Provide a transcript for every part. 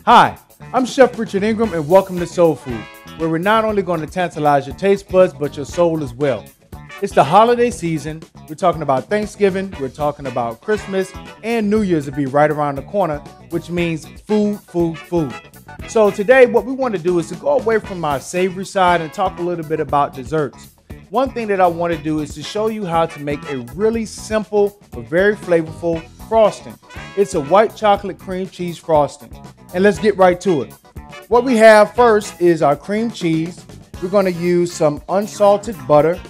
Hi, I'm Chef Richard Ingraham and welcome to Soul Food, where we're not only going to tantalize your taste buds, but your soul as well. It's the holiday season. We're talking about Thanksgiving, we're talking about Christmas, and New Year's will be right around the corner, which means food, food, food. So today what we want to do is to go away from our savory side and talk a little bit about desserts. One thing that I want to do is to show you how to make a really simple but very flavorful frosting. It's a white chocolate cream cheese frosting. And let's get right to it. What we have first is our cream cheese. We're going to use some unsalted butter,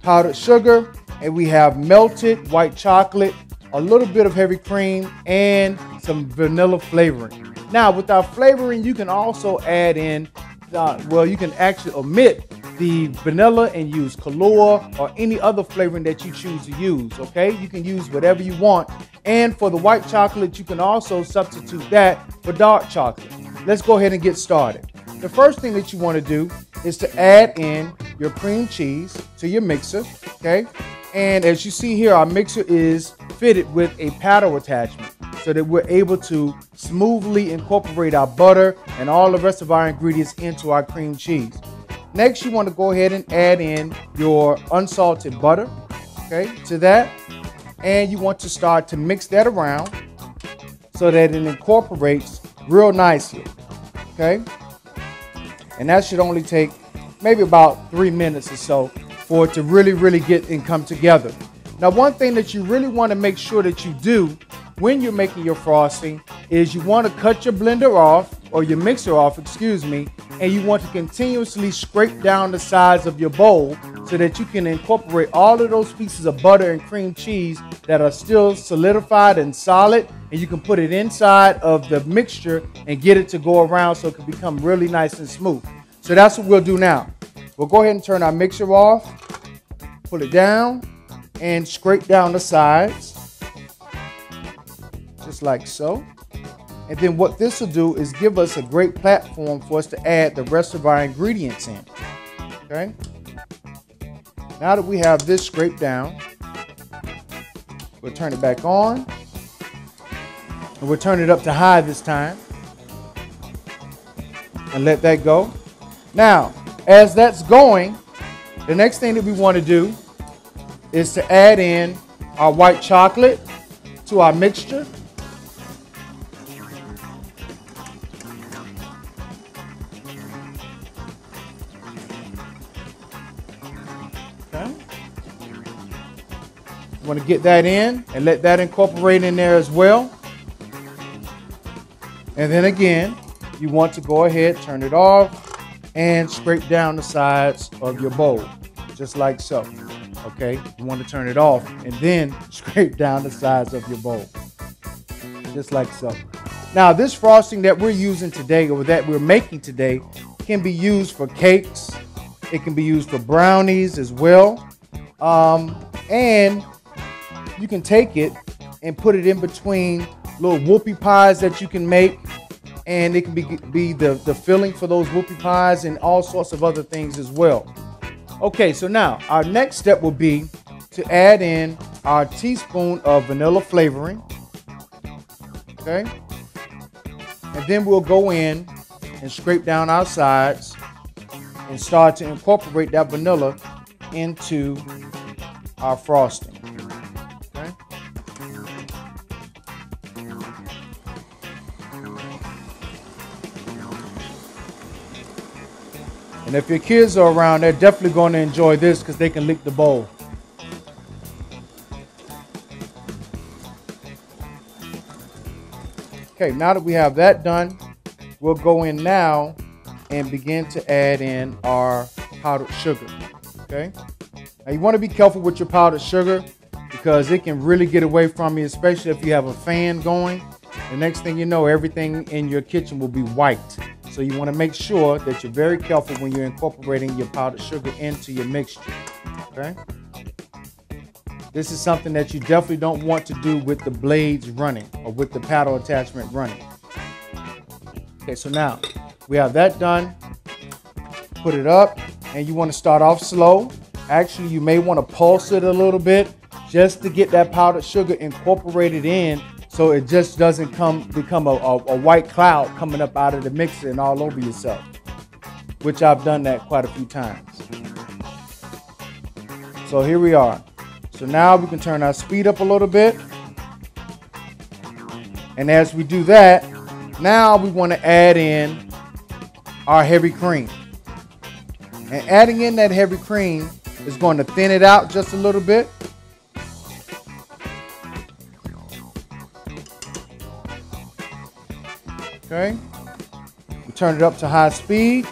powdered sugar, and we have melted white chocolate, a little bit of heavy cream, and some vanilla flavoring. Now, with our flavoring, you can also add in, you can actually omit the vanilla and use color or any other flavoring that you choose to use, okay? You can use whatever you want. And for the white chocolate, you can also substitute that for dark chocolate. Let's go ahead and get started. The first thing that you want to do is to add in your cream cheese to your mixer, okay? And as you see here, our mixer is fitted with a paddle attachment so that we're able to smoothly incorporate our butter and all the rest of our ingredients into our cream cheese. Next, you want to go ahead and add in your unsalted butter, okay, to that. And you want to start to mix that around so that it incorporates real nicely, okay? And that should only take maybe about 3 minutes or so for it to really get and come together. Now, one thing that you really want to make sure that you do when you're making your frosting is you want to cut your blender off, or your mixer off, excuse me, and you want to continuously scrape down the sides of your bowl so that you can incorporate all of those pieces of butter and cream cheese that are still solidified and solid, and you can put it inside of the mixture and get it to go around so it can become really nice and smooth. So that's what we'll do now. We'll go ahead and turn our mixer off, pull it down, and scrape down the sides, just like so. And then what this will do is give us a great platform for us to add the rest of our ingredients in, okay? Now that we have this scraped down, we'll turn it back on. And we'll turn it up to high this time. And let that go. Now, as that's going, the next thing that we want to do is to add in our white chocolate to our mixture. Want to get that in and let that incorporate in there as well. And then again, you want to go ahead, turn it off, and scrape down the sides of your bowl, just like so. Okay, you want to turn it off and then scrape down the sides of your bowl, just like so. Now, this frosting that we're using today, or that we're making today, can be used for cakes. It can be used for brownies as well. And you can take it and put it in between little whoopie pies that you can make, and it can be the filling for those whoopie pies and all sorts of other things as well. Okay, so now our next step will be to add in our teaspoon of vanilla flavoring, okay? And then we'll go in and scrape down our sides and start to incorporate that vanilla into our frosting. Okay. And if your kids are around, they're definitely going to enjoy this because they can lick the bowl. Okay, now that we have that done, we'll go in now and begin to add in our powdered sugar. Okay. Now you want to be careful with your powdered sugar because it can really get away from you, especially if you have a fan going. The next thing you know, everything in your kitchen will be white. So you want to make sure that you're very careful when you're incorporating your powdered sugar into your mixture. Okay? This is something that you definitely don't want to do with the blades running or with the paddle attachment running. Okay, so now we have that done. Put it up, and you want to start off slow. Actually, you may want to pulse it a little bit just to get that powdered sugar incorporated in so it just doesn't become a white cloud coming up out of the mixer and all over yourself, which I've done that quite a few times. So here we are. So now we can turn our speed up a little bit. And as we do that, now we want to add in our heavy cream. And adding in that heavy cream is going to thin it out just a little bit. Okay. We turn it up to high speed.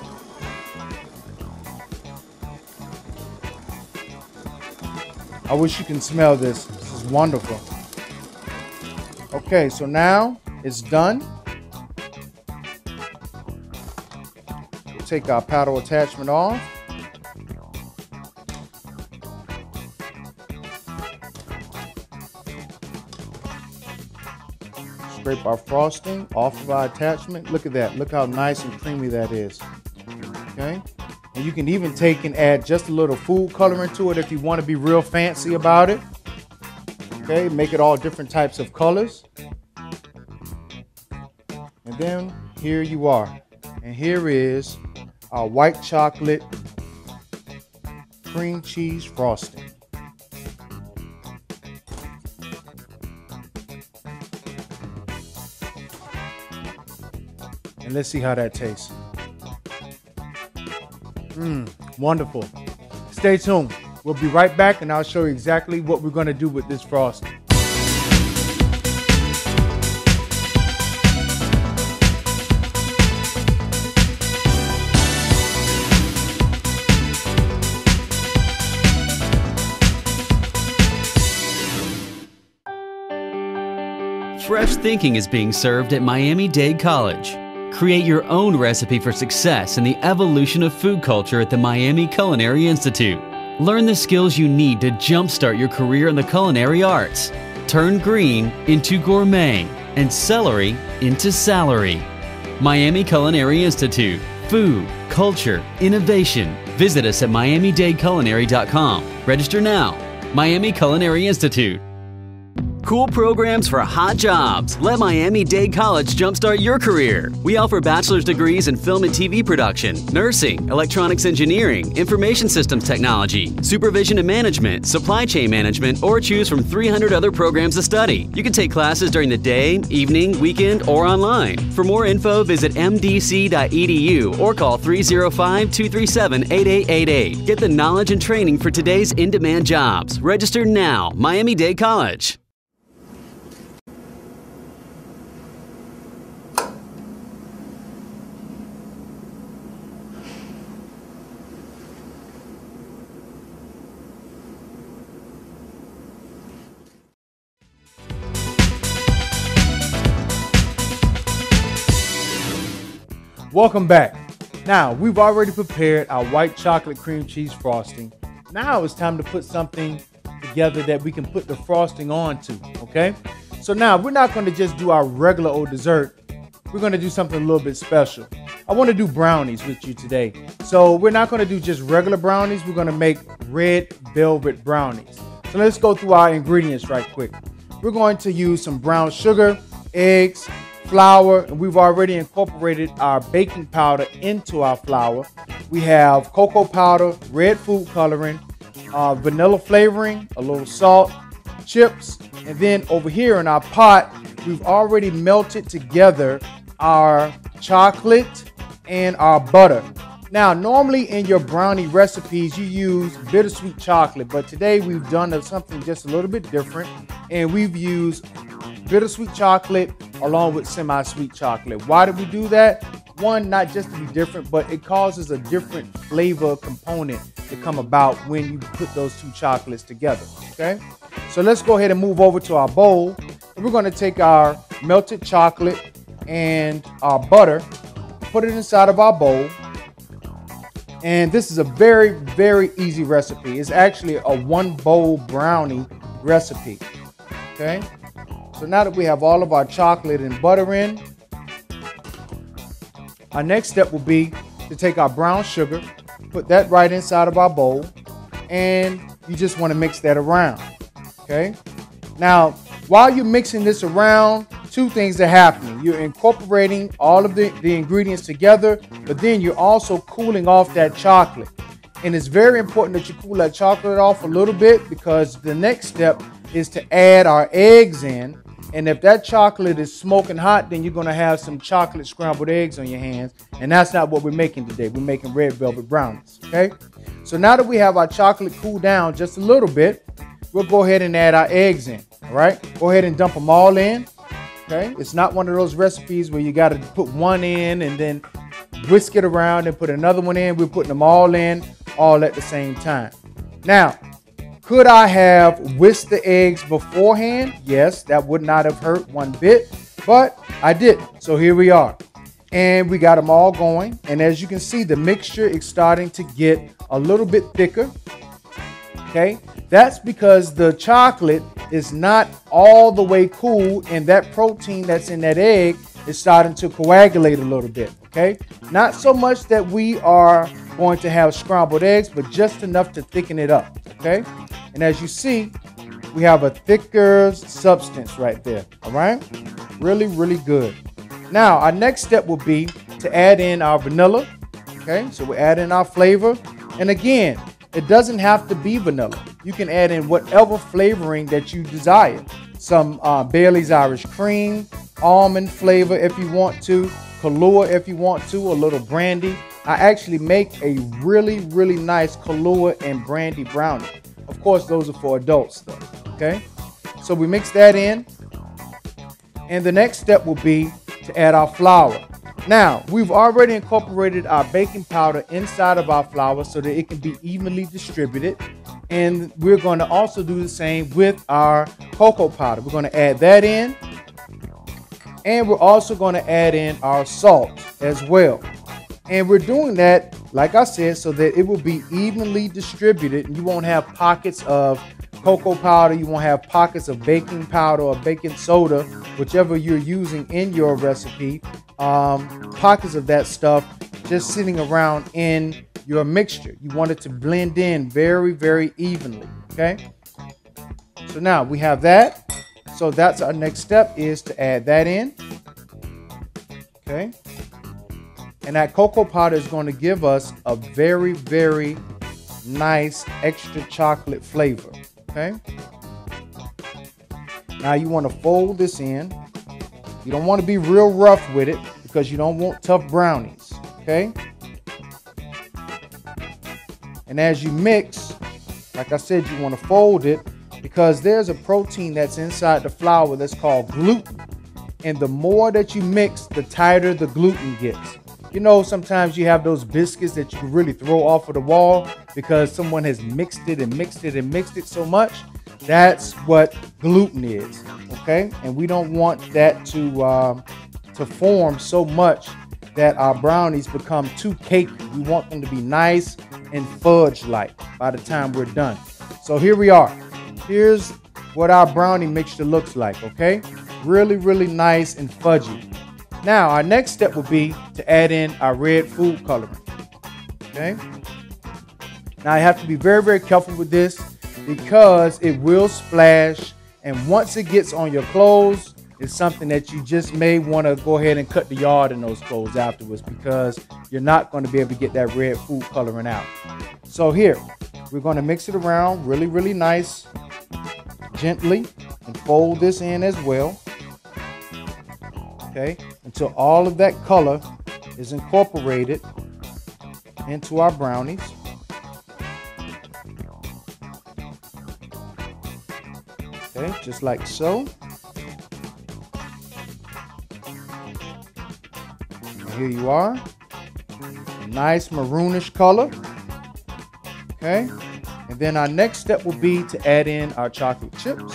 I wish you can smell this. This is wonderful. Okay, so now it's done. We'll take our paddle attachment off. Scrape our frosting off of our attachment. Look at that. Look how nice and creamy that is. Okay. And you can even take and add just a little food coloring to it if you want to be real fancy about it. Okay, make it all different types of colors. And then here you are. And here is our white chocolate cream cheese frosting. And let's see how that tastes. Wonderful. Stay tuned. We'll be right back and I'll show you exactly what we're going to do with this frosting. Fresh thinking is being served at Miami-Dade College. Create your own recipe for success in the evolution of food culture at the Miami Culinary Institute. Learn the skills you need to jumpstart your career in the culinary arts. Turn green into gourmet and celery into salary. Miami Culinary Institute. Food, culture, innovation. Visit us at miamidadeculinary.com. Register now. Miami Culinary Institute. Cool programs for hot jobs. Let Miami-Dade College jumpstart your career. We offer bachelor's degrees in film and TV production, nursing, electronics engineering, information systems technology, supervision and management, supply chain management, or choose from 300 other programs to study. You can take classes during the day, evening, weekend, or online. For more info, visit mdc.edu or call 305-237-8888. Get the knowledge and training for today's in-demand jobs. Register now. Miami-Dade College. Welcome back. Now, we've already prepared our white chocolate cream cheese frosting. Now it's time to put something together that we can put the frosting onto, okay? So now we're not going to just do our regular old dessert. We're going to do something a little bit special. I want to do brownies with you today. So we're not going to do just regular brownies. We're going to make red velvet brownies. So let's go through our ingredients right quick. We're going to use some brown sugar, eggs, flour, and we've already incorporated our baking powder into our flour. We have cocoa powder, red food coloring, vanilla flavoring, a little salt, chips, and then over here in our pot, we've already melted together our chocolate and our butter. Now, normally in your brownie recipes, you use bittersweet chocolate, but today we've done something just a little bit different, and we've used bittersweet chocolate along with semi-sweet chocolate. Why did we do that? One, not just to be different, but it causes a different flavor component to come about when you put those two chocolates together, okay? So let's go ahead and move over to our bowl. And we're gonna take our melted chocolate and our butter, put it inside of our bowl. And this is a very, very easy recipe. It's actually a one bowl brownie recipe, okay? So now that we have all of our chocolate and butter in, our next step will be to take our brown sugar, put that right inside of our bowl, and you just want to mix that around, okay? Now, while you're mixing this around, two things are happening. You're incorporating all of the ingredients together, but then you're also cooling off that chocolate. And it's very important that you cool that chocolate off a little bit, because the next step is to add our eggs in. And if that chocolate is smoking hot, then you're going to have some chocolate scrambled eggs on your hands. And that's not what we're making today. We're making red velvet brownies. Okay. So now that we have our chocolate cooled down just a little bit, we'll go ahead and add our eggs in. All right. Go ahead and dump them all in. Okay. It's not one of those recipes where you got to put one in and then whisk it around and put another one in. We're putting them all in all at the same time. Now, could I have whisked the eggs beforehand? Yes, that would not have hurt one bit, but I did. So here we are. And we got them all going. And as you can see, the mixture is starting to get a little bit thicker. Okay, that's because the chocolate is not all the way cool, and that protein that's in that egg is starting to coagulate a little bit. Okay, not so much that we are going to have scrambled eggs, but just enough to thicken it up. Okay, and as you see, we have a thicker substance right there. All right, really, really good. Now, our next step will be to add in our vanilla. Okay, so we add in our flavor. And again, it doesn't have to be vanilla. You can add in whatever flavoring that you desire. Some Bailey's Irish Cream, almond flavor if you want to, Kahlua if you want to, a little brandy. I actually make a really, really nice Kahlua and brandy brownie. Of course, those are for adults though, okay? So we mix that in. And the next step will be to add our flour. Now, we've already incorporated our baking powder inside of our flour so that it can be evenly distributed. And we're going to also do the same with our cocoa powder. We're going to add that in. And we're also going to add in our salt as well. And we're doing that, like I said, so that it will be evenly distributed and you won't have pockets of cocoa powder, you won't have pockets of baking powder or baking soda, whichever you're using in your recipe, pockets of that stuff just sitting around in your mixture. You want it to blend in very, very evenly, okay? So now we have that. So that's our next step, is to add that in, okay? And that cocoa powder is going to give us a very, very nice extra chocolate flavor, okay? Now you want to fold this in. You don't want to be real rough with it because you don't want tough brownies, okay? And as you mix, like I said, you want to fold it because there's a protein that's inside the flour that's called gluten. And the more that you mix, the tighter the gluten gets. You know, sometimes you have those biscuits that you can really throw off of the wall because someone has mixed it and mixed it and mixed it so much. That's what gluten is, okay? And we don't want that to form so much that our brownies become too cakey. We want them to be nice and fudge-like by the time we're done. So here we are. Here's what our brownie mixture looks like, okay? Really, really nice and fudgy. Now, our next step will be to add in our red food coloring, okay? Now, I have to be very, very careful with this because it will splash, and once it gets on your clothes, it's something that you just may want to go ahead and cut the yard in those clothes afterwards because you're not going to be able to get that red food coloring out. So here, we're going to mix it around really, really nice, gently, and fold this in as well. Okay, until all of that color is incorporated into our brownies. Okay, just like so. And here you are. A nice maroonish color. Okay, and then our next step will be to add in our chocolate chips.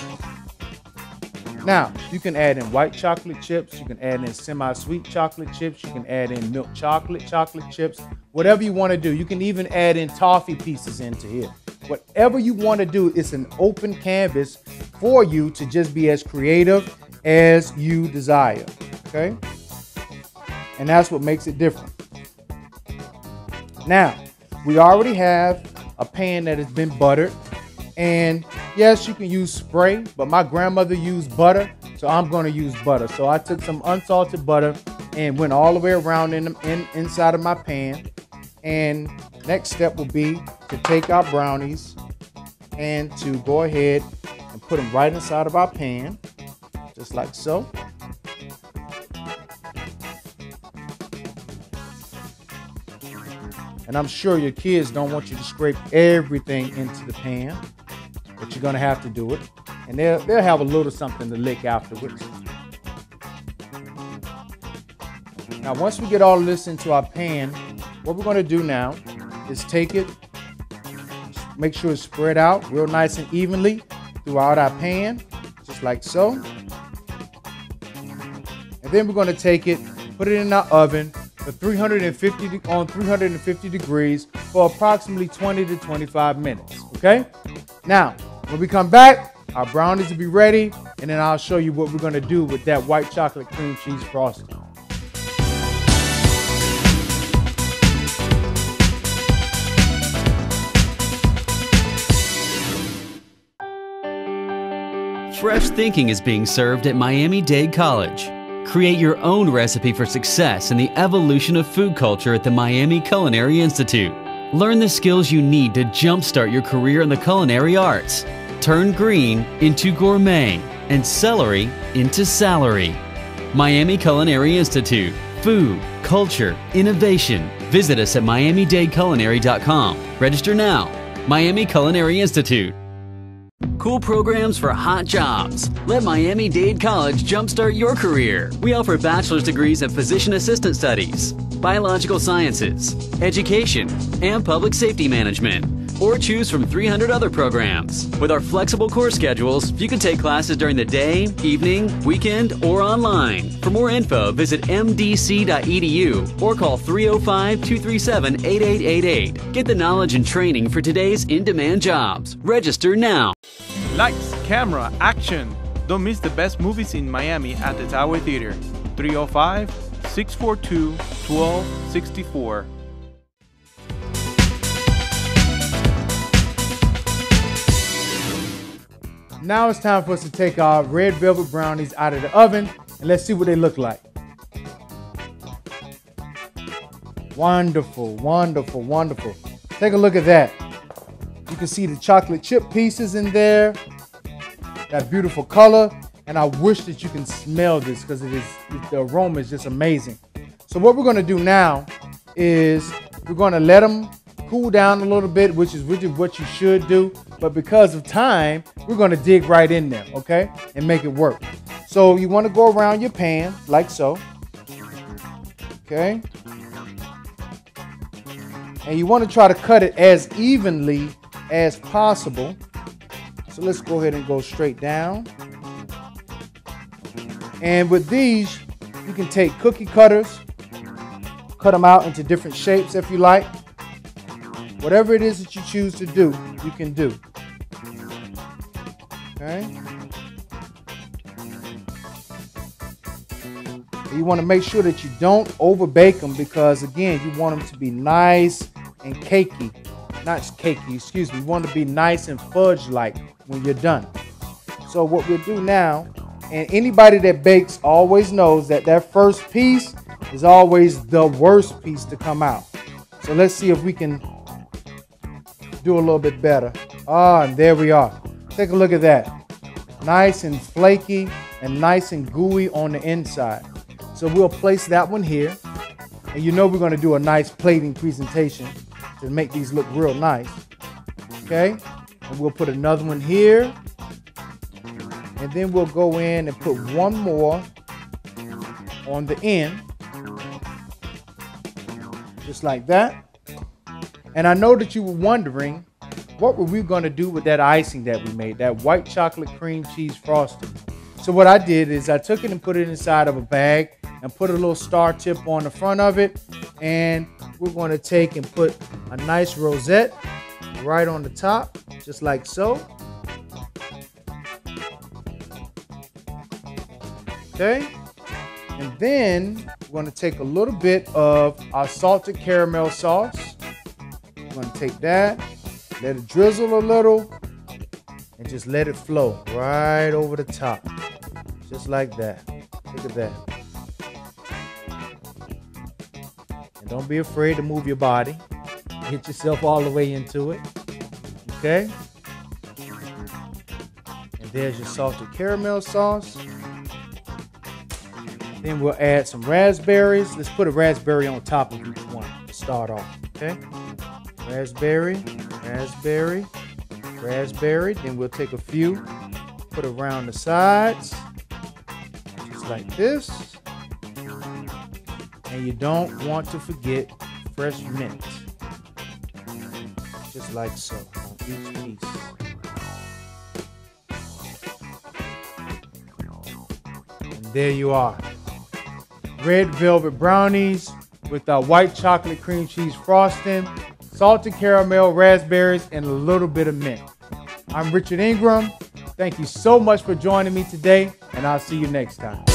Now, you can add in white chocolate chips, you can add in semi-sweet chocolate chips, you can add in milk chocolate chips, whatever you want to do. You can even add in toffee pieces into here. Whatever you want to do, it's an open canvas for you to just be as creative as you desire, okay? And that's what makes it different. Now, we already have a pan that has been buttered, and Yes, you can use spray, but my grandmother used butter, so I'm going to use butter. So I took some unsalted butter and went all the way around inside of my pan. And next step will be to take our brownies and to go ahead and put them right inside of our pan, just like so. And I'm sure your kids don't want you to scrape everything into the pan, but you're gonna have to do it. And they'll have a little something to lick afterwards. Now, once we get all of this into our pan, what we're gonna do now is take it, make sure it's spread out real nice and evenly throughout our pan, just like so. And then we're gonna take it, put it in our oven for 350 degrees for approximately 20 to 25 minutes, okay? Now, when we come back, our brownies will be ready, and then I'll show you what we're gonna do with that white chocolate cream cheese frosting. Fresh thinking is being served at Miami-Dade College. Create your own recipe for success in the evolution of food culture at the Miami Culinary Institute. Learn the skills you need to jumpstart your career in the culinary arts. Turn green into gourmet and celery into salary. Miami Culinary Institute. Food, culture, innovation. Visit us at miamidadeculinary.com. Register now. Miami Culinary Institute. Cool programs for hot jobs. Let Miami-Dade College jumpstart your career. We offer bachelor's degrees in physician assistant studies, biological sciences, education, and public safety management. Or choose from 300 other programs. With our flexible course schedules, you can take classes during the day, evening, weekend, or online. For more info, visit mdc.edu or call 305-237-8888. Get the knowledge and training for today's in-demand jobs. Register now. Lights, camera, action. Don't miss the best movies in Miami at the Tower Theater. 305-642-1264. Now it's time for us to take our red velvet brownies out of the oven, and let's see what they look like. Wonderful, wonderful, wonderful. Take a look at that. You can see the chocolate chip pieces in there, that beautiful color, and I wish that you can smell this because the aroma is just amazing. So what we're gonna do now is we're gonna let them cool down a little bit, which is what you should do. But because of time, we're gonna dig right in there, okay? And make it work. So you wanna go around your pan like so, okay? And you wanna try to cut it as evenly as possible. So let's go ahead and go straight down. And with these, you can take cookie cutters, cut them out into different shapes if you like. Whatever it is that you choose to do, you can do. Okay? And you want to make sure that you don't over bake them because, again, you want them to be nice and cakey. Not cakey, excuse me. You want to be nice and fudge-like when you're done. So what we'll do now, and anybody that bakes always knows that that first piece is always the worst piece to come out. So let's see if we can do a little bit better. Ah, and there we are. Take a look at that. Nice and flaky and nice and gooey on the inside. So we'll place that one here. And you know we're going to do a nice plating presentation to make these look real nice. Okay? And we'll put another one here. And then we'll go in and put one more on the end. Just like that. And I know that you were wondering, what were we going to do with that icing that we made, that white chocolate cream cheese frosting? So what I did is I took it and put it inside of a bag and put a little star tip on the front of it. And we're going to take and put a nice rosette right on the top, just like so. Okay. And then we're going to take a little bit of our salted caramel sauce. I'm going to take that, let it drizzle a little, and just let it flow right over the top. Just like that. Look at that. And don't be afraid to move your body. Get yourself all the way into it. Okay? And there's your salted caramel sauce. Then we'll add some raspberries. Let's put a raspberry on top of each one to start off. Okay? Raspberry, raspberry, raspberry. Then we'll take a few, put around the sides. Just like this. And you don't want to forget fresh mint. Just like so on each piece. And there you are. Red velvet brownies with our white chocolate cream cheese frosting, salted caramel, raspberries, and a little bit of mint. I'm Richard Ingraham. Thank you so much for joining me today, and I'll see you next time.